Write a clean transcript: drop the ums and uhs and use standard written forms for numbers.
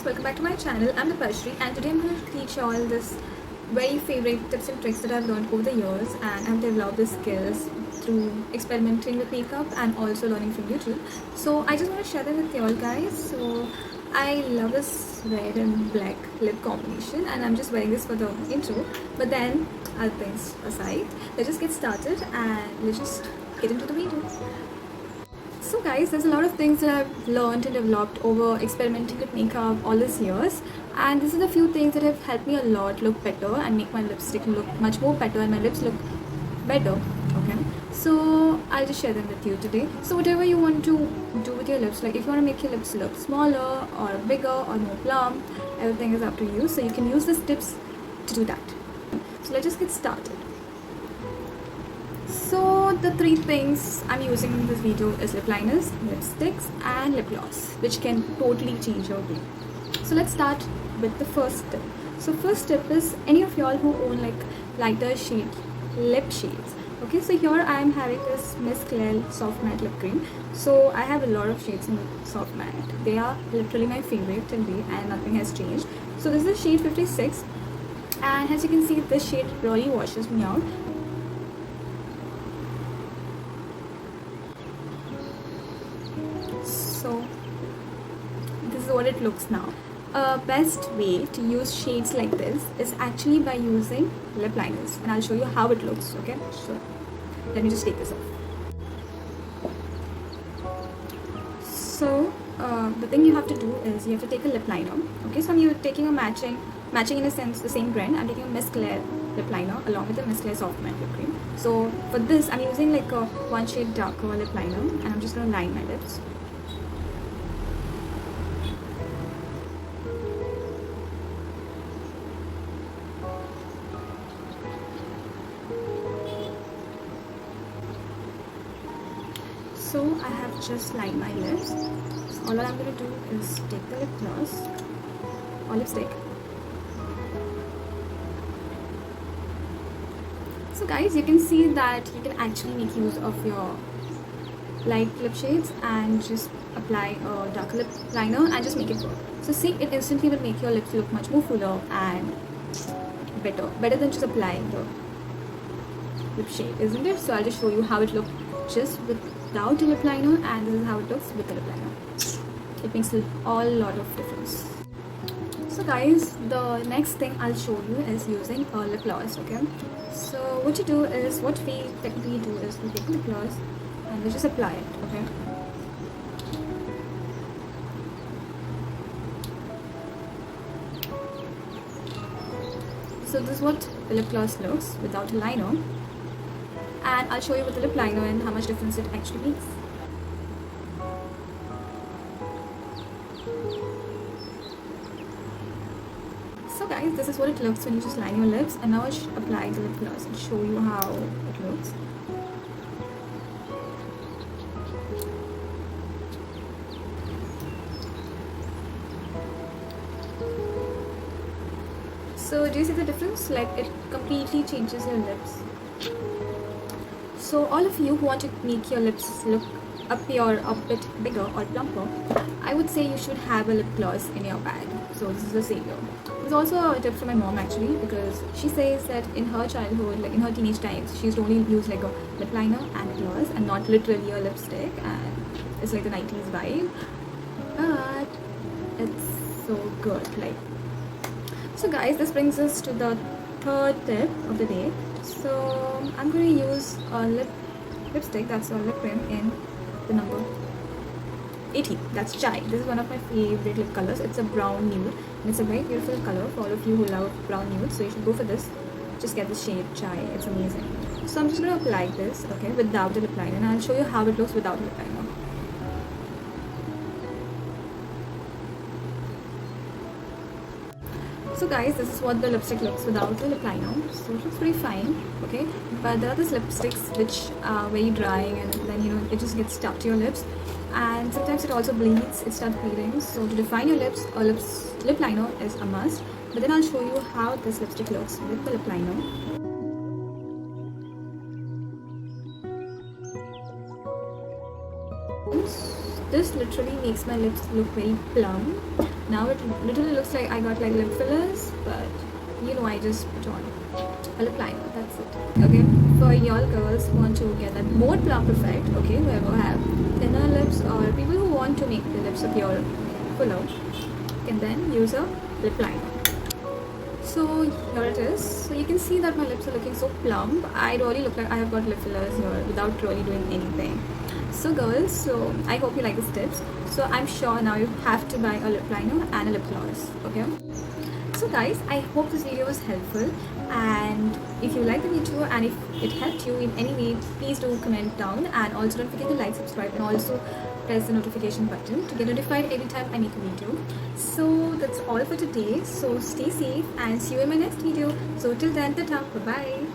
guys, welcome back to my channel. I'm the Pashri and today I'm going to teach you all this very favorite tips and tricks that I've learned over the years, and I've developed the skills through experimenting with makeup and also learning from YouTube. So I just want to share them with you all guys. So I love this red and black lip combination and I'm just wearing this for the intro, but then other things aside, let's just get started and let's just get into the video. So guys, there's a lot of things that I've learned and developed over experimenting with makeup all these years, and this is a few things that have helped me a lot look better and make my lipstick look much more better and my lips look better. Okay, so I'll just share them with you today. So whatever you want to do with your lips, like if you want to make your lips look smaller or bigger or more plump, everything is up to you. So you can use these tips to do that. So let's just get started. So the three things I'm using in this video is lip liners, lipsticks and lip gloss, which can totally change your day. So let's start with the first tip. So first tip is any of y'all who own like lighter shade lip shades. Okay, so here I am having this Miss Claire soft matte lip cream. So I have a lot of shades in soft matte. They are literally my favorite till date and nothing has changed. So this is shade 56 and as you can see, this shade really washes me out. So this is what it looks now. Best way to use shades like this is actually by using lip liners, and I'll show you how it looks. Okay, so let me just take this off. So the thing you have to do is you have to take a lip liner. Okay, so I'm taking a matching in a sense the same brand. I'm taking a Miss Claire lip liner along with the Miss Claire soft matte lip cream. So for this I'm using like a one shade darker lip liner and I'm just going to line my lips. So I have just lined my lips. So all I'm going to do is take the lip gloss or lipstick. So guys, you can see that you can actually make use of your light lip shades and just apply a darker lip liner and just make it work. So see, it instantly will make your lips look much more fuller and better than just applying the lip shade, isn't it? So I'll just show you how it looks just without a lip liner, and this is how it looks with the lip liner. It makes a lot of difference. So guys, the next thing I'll show you is using a lip gloss. Okay, so what we technically do is we take the lip gloss and we just apply it. Okay, so this is what the lip gloss looks without a liner, and I'll show you with the lip liner and how much difference it actually makes. So guys, this is what it looks when you just line your lips, and now I'll apply the lip gloss and show you how it looks. So do you see the difference? Like it completely changes your lips. So all of you who want to make your lips look appear a bit bigger or plumper, I would say you should have a lip gloss in your bag. So this is the savior. It's also a tip from my mom actually, because she says that in her childhood, like in her teenage times, she used to only use like a lip liner and a gloss and not literally a lipstick, and it's like the 90s vibe, but it's so good. Like, so guys, this brings us to the third tip of the day. So I'm going to use a lipstick, that's a lip cream in the number 18, that's Chai. This is one of my favorite lip colors. It's a brown nude and it's a very beautiful color for all of you who love brown nude, so you should go for this. Just get the shade Chai, it's amazing. So I'm just going to apply this, okay, without the lip liner, and I'll show you how it looks without lip liner. So guys, this is what the lipstick looks without the lip liner. So it looks pretty fine, okay, but there are these lipsticks which are very drying and then you know it just gets stuck to your lips, and sometimes it also bleeds, it starts bleeding. So to define your lips, a lip liner is a must, but then I'll show you how this lipstick looks with the lip liner. This literally makes my lips look very plump, Now it literally looks like I got like lip fillers, but you know, I just put on a lip liner. That's it. Okay, for y'all girls who want to get that more plump effect, okay, whoever have thinner lips or people who want to make the lips appear fuller, can then use a lip liner. So here it is. So you can see that my lips are looking so plump. I really look like I have got lip fillers here without really doing anything. So girls, so I hope you like these tips. So I'm sure now you have to buy a lip liner and a lip gloss. Okay. So guys, I hope this video was helpful, and if you like the video and if it helped you in any way, please do comment down, and also don't forget to like, subscribe, and also press the notification button to get notified every time I make a video. So that's all for today. So stay safe and see you in my next video. So till then, ta-ta, bye bye.